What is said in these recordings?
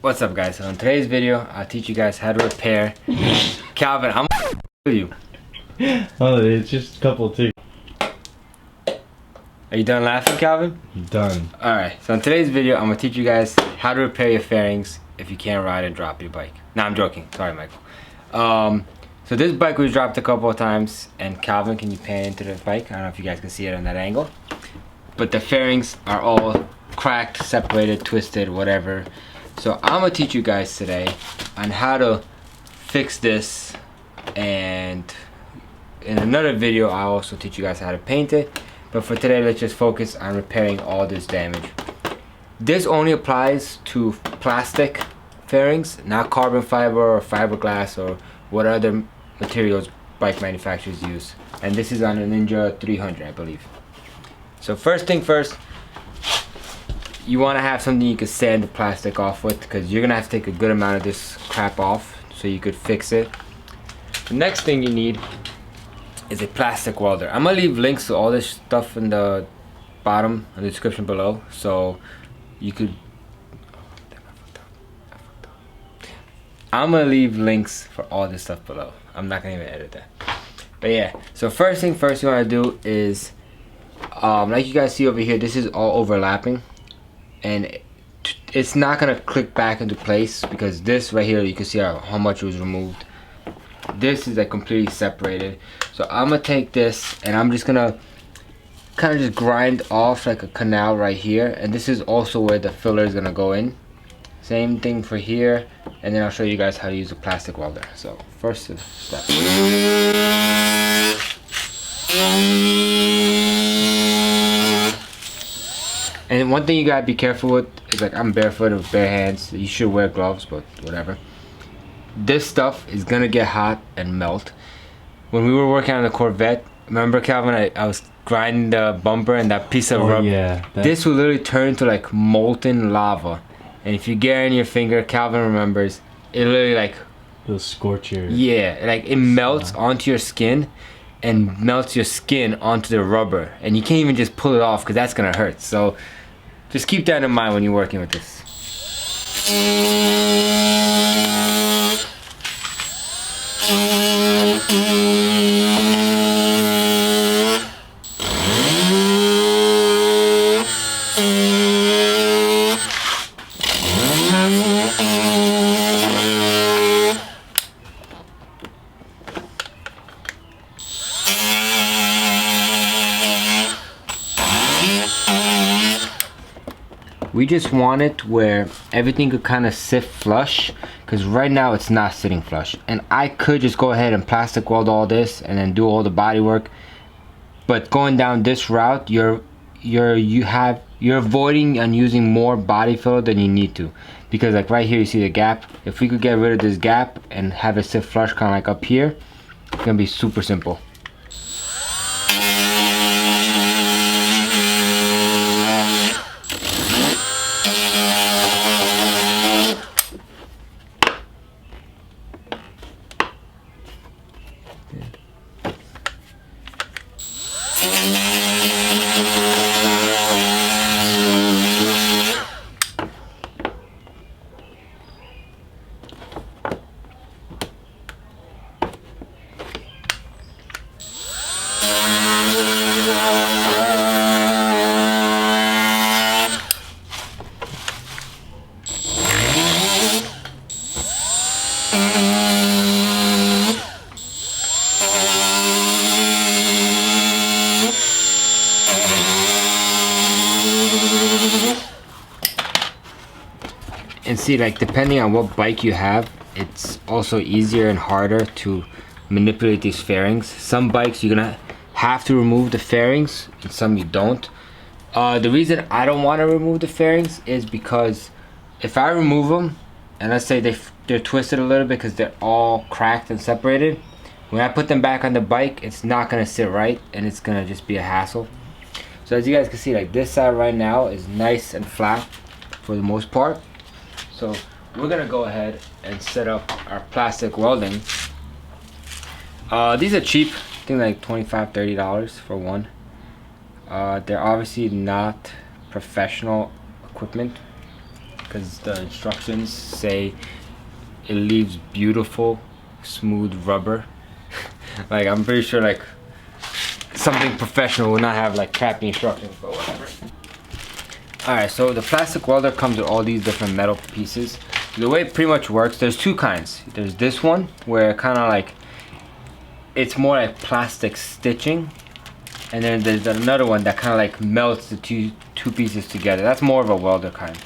What's up, guys? So in today's video, I'll teach you guys how to repair Calvin. I'm gonna you. Oh, it's just a couple of things. Are you done laughing, Calvin? Done. Alright, so in today's video, I'm gonna teach you guys how to repair your fairings if you can't ride and drop your bike. No, I'm joking. Sorry, Michael. So this bike was dropped a couple of times, and Calvin, can you pan into the bike? I don't know if you guys can see it on that angle. But the fairings are all cracked, separated, twisted, whatever. So I'm gonna teach you guys today on how to fix this, and in another video I'll also teach you guys how to paint it. But for today, let's just focus on repairing all this damage. This only applies to plastic fairings, not carbon fiber or fiberglass or what other materials bike manufacturers use. And this is on a Ninja 300, I believe. So first thing first, you want to have something you can sand the plastic off with, because you're gonna have to take a good amount of this crap off so you could fix it. The next thing you need is a plastic welder. I'm gonna leave links to all this stuff in the bottom in the description below, so you could. I'm gonna leave links for all this stuff below. I'm not gonna even edit that. But yeah, so first thing first you want to do is, like you guys see over here, this is all overlapping, and it's not gonna click back into place because this right here, you can see how much was removed. This is like completely separated. So I'm gonna take this and I'm just gonna kind of just grind off like a canal right here, and this is also where the filler is gonna go in. Same thing for here, and then I'll show you guys how to use a plastic welder. So first step. And one thing you gotta be careful with is, like, I'm barefoot with bare hands. You should wear gloves, but whatever. This stuff is gonna get hot and melt. When we were working on the Corvette, remember, Calvin, I was grinding the bumper and that piece of rubber. Yeah, this will literally turn into like molten lava. And if you get it in your finger, Calvin remembers, it literally like, it'll scorch your... Yeah, like it melts onto your skin and melts your skin onto the rubber. And you can't even just pull it off because that's gonna hurt. So just keep that in mind when you're working with this. We just want it where everything could kind of sit flush, because right now it's not sitting flush. And I could just go ahead and plastic weld all this and then do all the body work, but going down this route, you're avoiding and using more body filler than you need to, because like right here you see the gap. If we could get rid of this gap and have it sit flush kind of like up here, it's gonna be super simple. And see, like, depending on what bike you have, it's also easier and harder to manipulate these fairings. Some bikes you're gonna have to remove the fairings, and some you don't. The reason I don't want to remove the fairings is because if I remove them, and let's say they're twisted a little bit because they're all cracked and separated, when I put them back on the bike, it's not gonna sit right, and it's gonna just be a hassle. So as you guys can see, like, this side right now is nice and flat for the most part. So we're gonna go ahead and set up our plastic welding. These are cheap, I think like $25–30 for one. They're obviously not professional equipment. because the instructions say it leaves beautiful, smooth rubber. Like I'm pretty sure like something professional would not have like crappy instructions, but whatever. Alright, so the plastic welder comes with all these different metal pieces. The way it pretty much works, there's two kinds. There's this one where kind of like it's more like plastic stitching, and then there's another one that kind of like melts the two pieces together. That's more of a welder kind.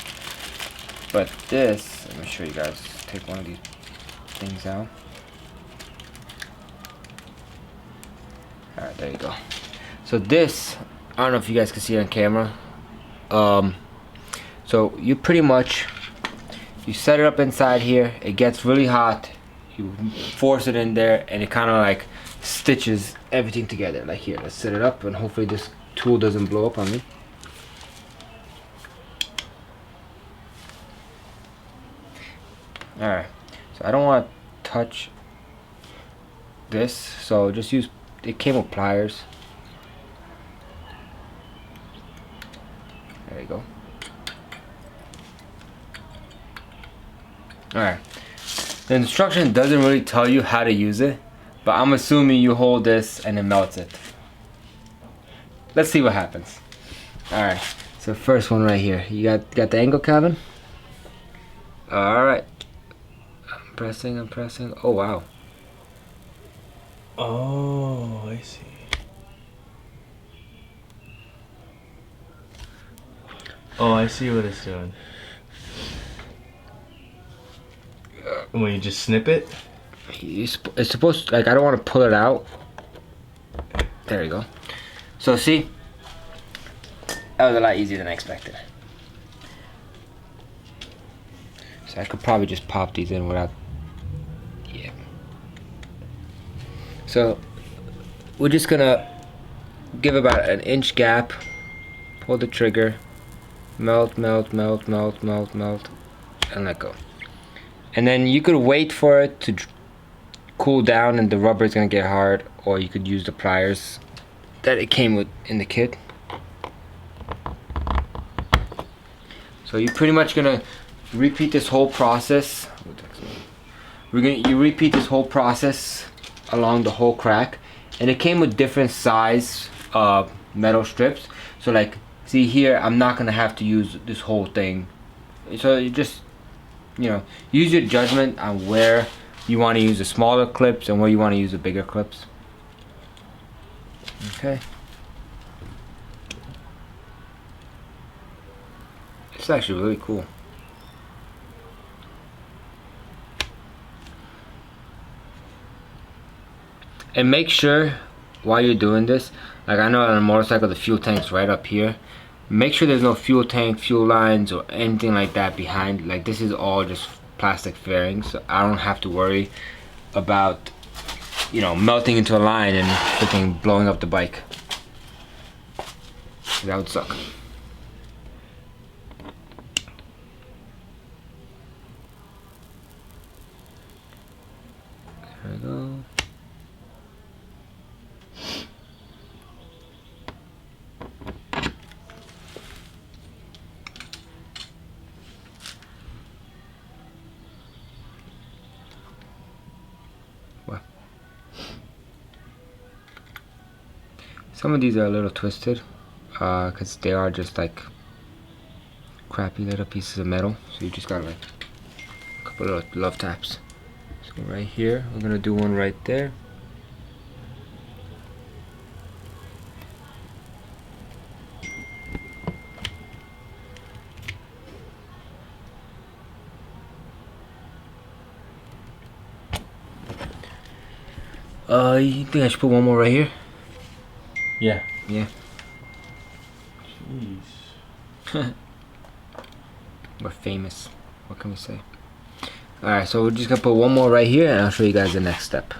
But this, let me show you guys. Take one of these things out. Alright, there you go. So this, I don't know if you guys can see it on camera. So you pretty much, you set it up inside here, it gets really hot, you force it in there, and it kind of like stitches everything together. Like here, let's set it up, and hopefully this tool doesn't blow up on me. Alright, so I don't want to touch this, so just use, it came with pliers. There you go. Alright, the instruction doesn't really tell you how to use it, but I'm assuming you hold this and it melts it. Let's see what happens. Alright, so first one right here. You got the angle, Calvin? Alright. I'm pressing. Oh wow. Oh, I see. Oh, I see what it's doing. When you just snip it? It's supposed to, like, I don't want to pull it out. There you go. So see, that was a lot easier than I expected. So I could probably just pop these in without, yeah. So we're just gonna give about an inch gap, pull the trigger, melt, melt, melt, melt, melt, melt, and let go. And then you could wait for it to cool down and the rubber is gonna get hard, or you could use the pliers that it came with in the kit. So you're pretty much gonna repeat this whole process. You repeat this whole process along the whole crack, and it came with different size metal strips. So like, see here, I'm not gonna have to use this whole thing. So you just, you know, use your judgment on where you want to use the smaller clips and where you want to use the bigger clips. Okay. It's actually really cool. And make sure while you're doing this, like I know on a motorcycle the fuel tank's right up here. Make sure there's no fuel tank, fuel lines, or anything like that behind. Like this is all just plastic fairings, so I don't have to worry about, you know, melting into a line and freaking blowing up the bike. That would suck. There we go. Some of these are a little twisted because they are just like crappy little pieces of metal, so you just got like a couple of love taps. So right here, we're gonna do one right there. You think I should put one more right here? Yeah. Yeah. Jeez. We're famous. What can we say? Alright, so we're just gonna put one more right here and I'll show you guys the next step.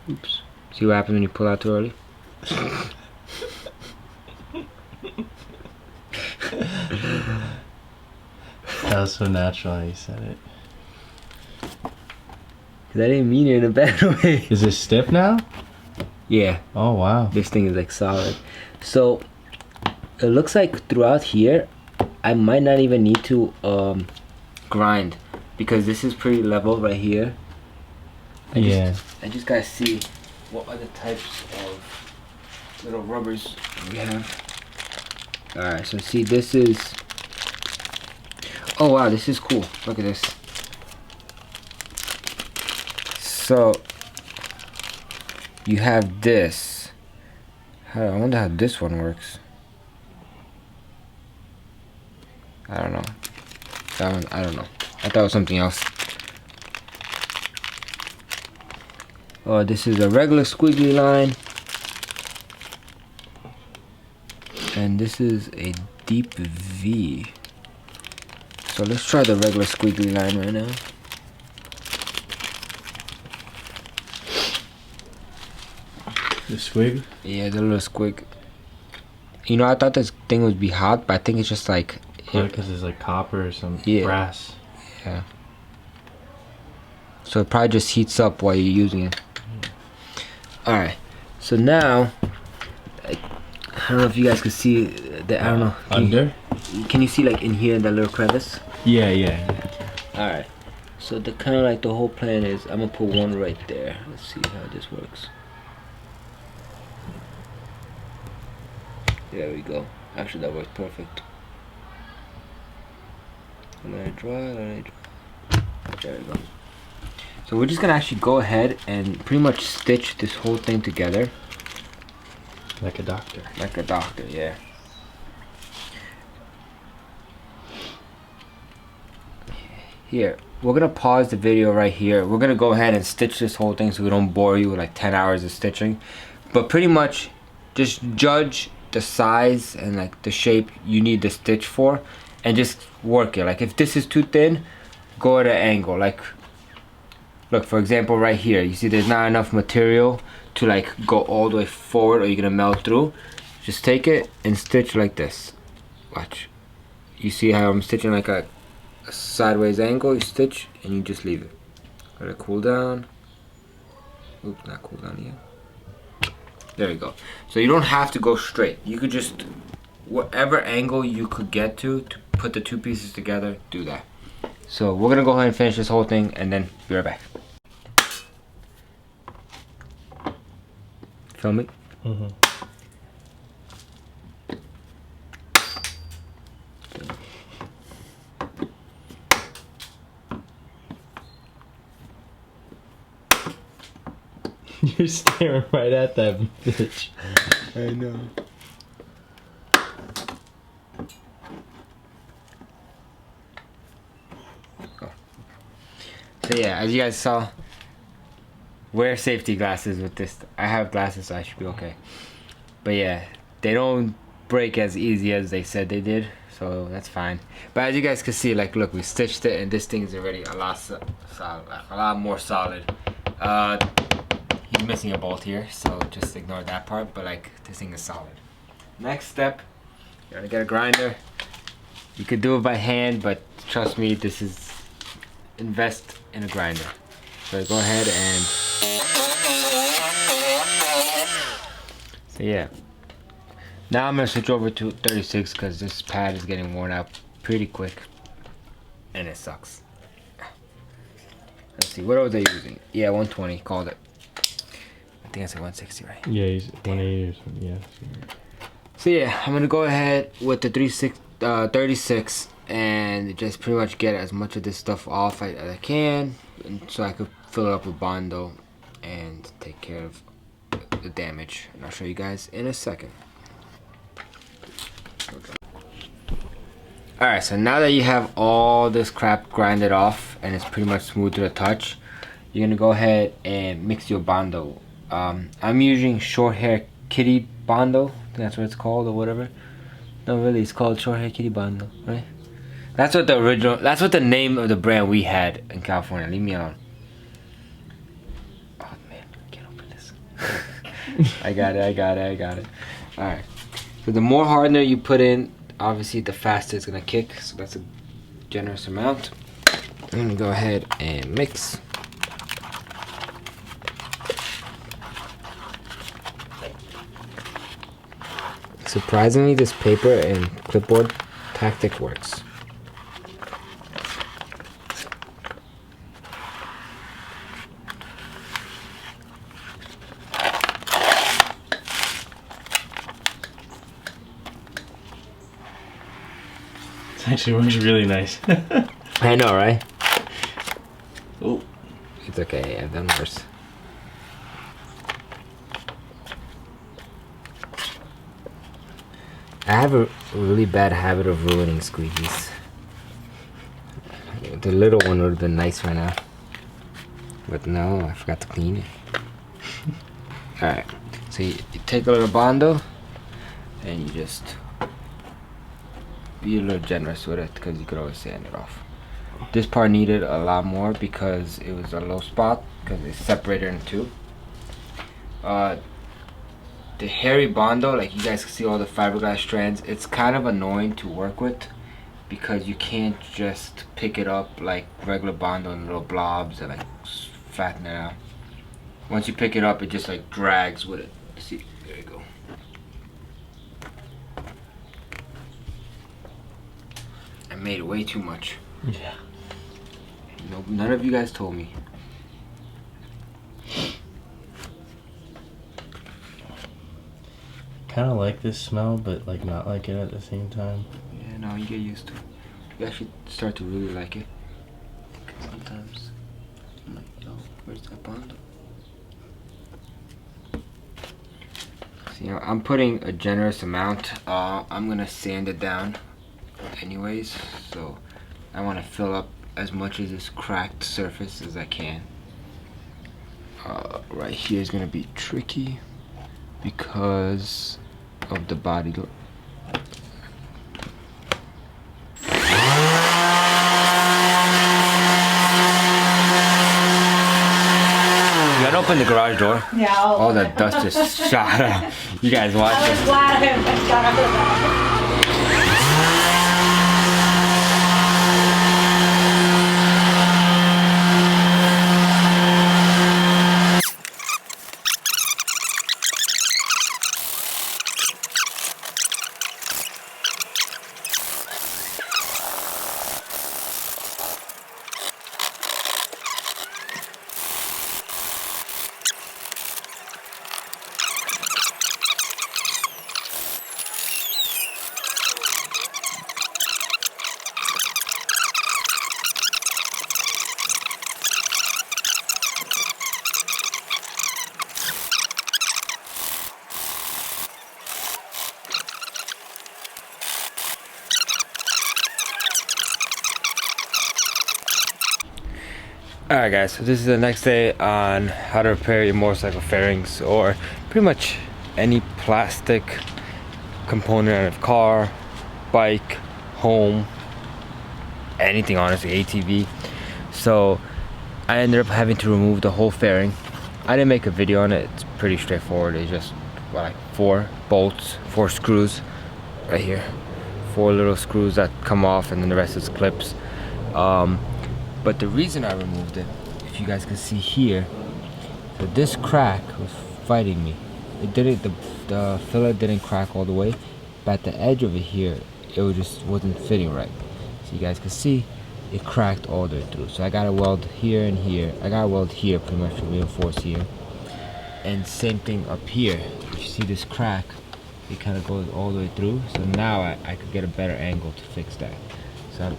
Oops. See what happens when you pull out too early? That was so natural how you said it. I didn't mean it in a bad way. Is it stiff now? Yeah, Oh wow. this thing is like solid. So it looks like throughout here, I might not even need to grind because this is pretty level right here. I just gotta see what other types of little rubbers we have. Alright, so see, this is, oh wow, this is cool. Look at this. So you have this. I wonder how this one works. I don't know. That one, I don't know. I thought it was something else. Oh, this is a regular squiggly line. And this is a deep V. So let's try the regular squiggly line right now. The squig? Yeah, the little squig. You know, I thought this thing would be hot, but I think it's just like... Because it's like copper or some brass. Yeah. So it probably just heats up while you're using it. Alright, so now, I don't know if you guys can see the, I don't know. Can you see like in here in that little crevice? Yeah. Alright, so the kind of like the whole plan is, I'm gonna put one right there. Let's see how this works. There we go. Actually, that works perfect. Let it dry, let it dry. There we go. So we're just gonna actually go ahead and pretty much stitch this whole thing together. Like a doctor. Like a doctor, yeah. Here, we're gonna pause the video right here. We're gonna go ahead and stitch this whole thing so we don't bore you with like 10 hours of stitching. But pretty much, just judge the size and like the shape you need the stitch for and just work it. Like if this is too thin, go at an angle. Like, look, for example, right here, you see there's not enough material to like go all the way forward or you're gonna melt through. Just take it and stitch like this. Watch. You see how I'm stitching like a sideways angle? You stitch and you just leave it. Let it cool down. Oops, not cool down yet. There you go. So you don't have to go straight. You could just, whatever angle you could get to put the two pieces together, do that. So we're gonna go ahead and finish this whole thing and then be right back. Film it? Mm-hmm. You're staring right at that bitch. I know. So yeah, as you guys saw, wear safety glasses with this. I have glasses, so I should be okay. But yeah, they don't break as easy as they said they did, so that's fine. But as you guys can see, like, look, we stitched it, and this thing is already a lot solid, a lot more solid. He's missing a bolt here, so just ignore that part. But like, this thing is solid. Next step, you're gonna get a grinder. You could do it by hand, but trust me, this is invest in a grinder. So go ahead and so yeah. Now I'm gonna switch over to 36 because this pad is getting worn out pretty quick, and it sucks. Let's see, what was I using? Yeah, 120. Called it. I think I said 160, right? Yeah, he's 180 or something. Yeah. So yeah, I'm gonna go ahead with the 36 and just pretty much get as much of this stuff off as I can, so I could fill it up with Bondo and take care of the damage. And I'll show you guys in a second. Alright, so now that you have all this crap grinded off and it's pretty much smooth to the touch, you're gonna go ahead and mix your Bondo. I'm using short hair kitty Bondo. I think that's what it's called or whatever. No, really, it's called short hair kitty Bondo, right? That's what the original, that's what the name of the brand we had in California. Leave me alone. Oh man, I can't open this. I got it. Alright. So the more hardener you put in, obviously the faster it's gonna kick. So that's a generous amount. I'm gonna go ahead and mix. Surprisingly, this paper and clipboard tactic works. It actually works really nice. I know, right? Oh. It's okay, I've done worse. I have a really bad habit of ruining squeegees. The little one would have been nice right now. But no, I forgot to clean it. Alright, so you take a little Bondo and you just be a little generous with it because you could always sand it off. This part needed a lot more because it was a low spot because it's separated in two. The hairy Bondo, like you guys can see all the fiberglass strands, it's kind of annoying to work with because you can't just pick it up like regular Bondo in little blobs and like flatten it out. Once you pick it up, it just like drags with it. See, there you go. I made way too much. Yeah. No, none of you guys told me. Kind of like this smell, but like not like it at the same time. Yeah, no, you get used to it. You actually start to really like it. Sometimes I'm like, yo, where's that Bondo? See, I'm putting a generous amount. I'm gonna sand it down anyways, so I want to fill up as much of this cracked surface as I can. Right here is gonna be tricky because of the body look. You gotta open the garage door. Yeah. All the dust just shot out. You guys watch I was it. glad I got out of that. Alright guys, so this is the next day on how to repair your motorcycle fairings or pretty much any plastic component of car, bike, home, anything honestly, ATV. So I ended up having to remove the whole fairing. I didn't make a video on it, it's pretty straightforward. It's just like 4 bolts, 4 screws right here. 4 little screws that come off and then the rest is clips. But the reason I removed it, if you guys can see here, so this crack was fighting me. It didn't, the fillet didn't crack all the way, but at the edge over here, it just wasn't fitting right. So you guys can see, it cracked all the way through. So I got to weld here and here. I got to weld here pretty much to reinforce here. And same thing up here. If you see this crack, it kind of goes all the way through. So now I could get a better angle to fix that. So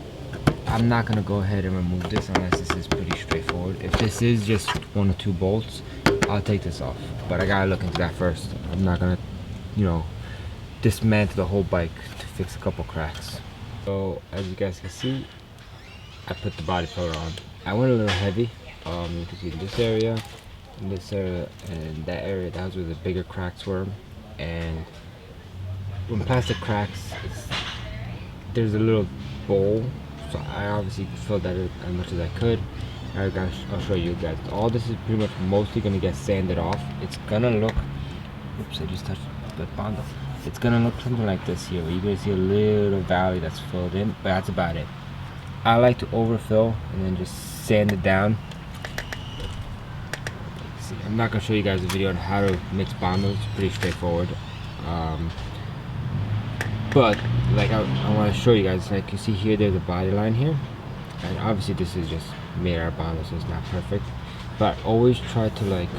I'm not gonna go ahead and remove this unless this is pretty straightforward. If this is just 1 or 2 bolts, I'll take this off. But I gotta look into that first. I'm not gonna, you know, dismantle the whole bike to fix a couple cracks. So as you guys can see, I put the body cover on. I went a little heavy. You can see in this area, and that area, that was where the bigger cracks were. And when plastic cracks, there's a little bowl. So I obviously filled that in as much as I could. I'll show you guys. All this is pretty much mostly gonna get sanded off. It's gonna look, oops, I just touched the Bondo. It's gonna look something like this here, where you're gonna see a little valley that's filled in, but that's about it. I like to overfill and then just sand it down. See, I'm not gonna show you guys a video on how to mix Bondo. It's pretty straightforward. But like I want to show you guys, like you see here, there's a body line here, and obviously this is just made out of Bondo, so it's not perfect, but always try to like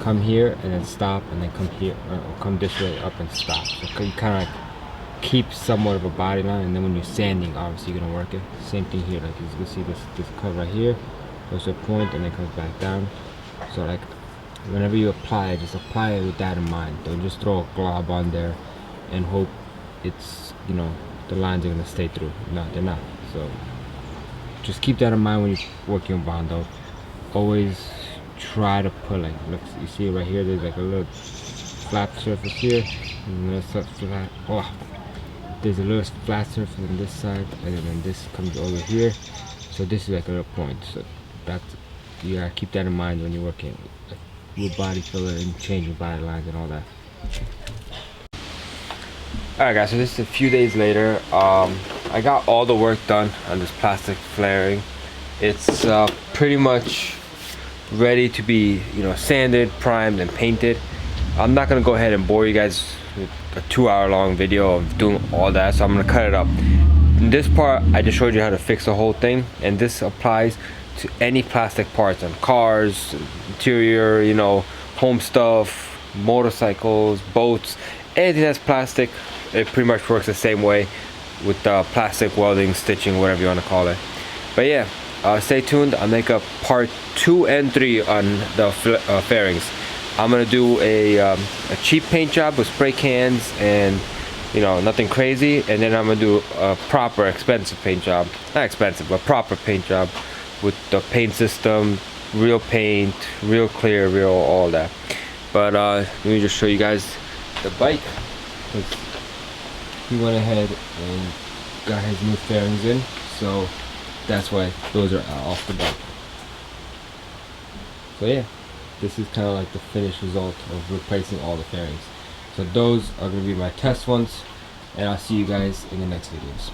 come here and then stop, and then come here, or come this way up and stop. So you kind of like keep somewhat of a body line, and then when you're sanding, obviously you're gonna work it. Same thing here, like you can see this cut right here goes to a point and then comes back down. So like whenever you apply it, just apply it with that in mind. Don't just throw a glob on there and hope it's, you know, the lines are gonna stay through. No, they're not. So just keep that in mind when you're working on Bondo. Always try to put, like, look, you see right here, there's like a little flat surface here, and there's a little flat surface on this side, and then this comes over here. So this is like a little point. So that's, you gotta keep that in mind when you're working with body filler and changing body lines and all that. Alright guys, so this is a few days later. I got all the work done on this plastic flaring. It's pretty much ready to be, you know, sanded, primed, and painted. I'm not gonna go ahead and bore you guys with a 2-hour long video of doing all that, so I'm gonna cut it up. In this part, I just showed you how to fix the whole thing, and this applies to any plastic parts on cars, interior, you know, home stuff, motorcycles, boats, anything that's plastic. It pretty much works the same way with plastic welding, stitching, whatever you want to call it. But yeah, stay tuned. I'll make a part 2 and 3 on the fairings. I'm gonna do a cheap paint job with spray cans and, you know, nothing crazy, and then I'm gonna do a proper expensive paint job. Not expensive, but proper paint job with the paint system, real paint, real clear, real all that. But let me just show you guys the bike. He went ahead and got his new fairings in, so that's why those are off the bike. So yeah, this is kind of like the finished result of replacing all the fairings. So those are going to be my test ones, and I'll see you guys in the next videos.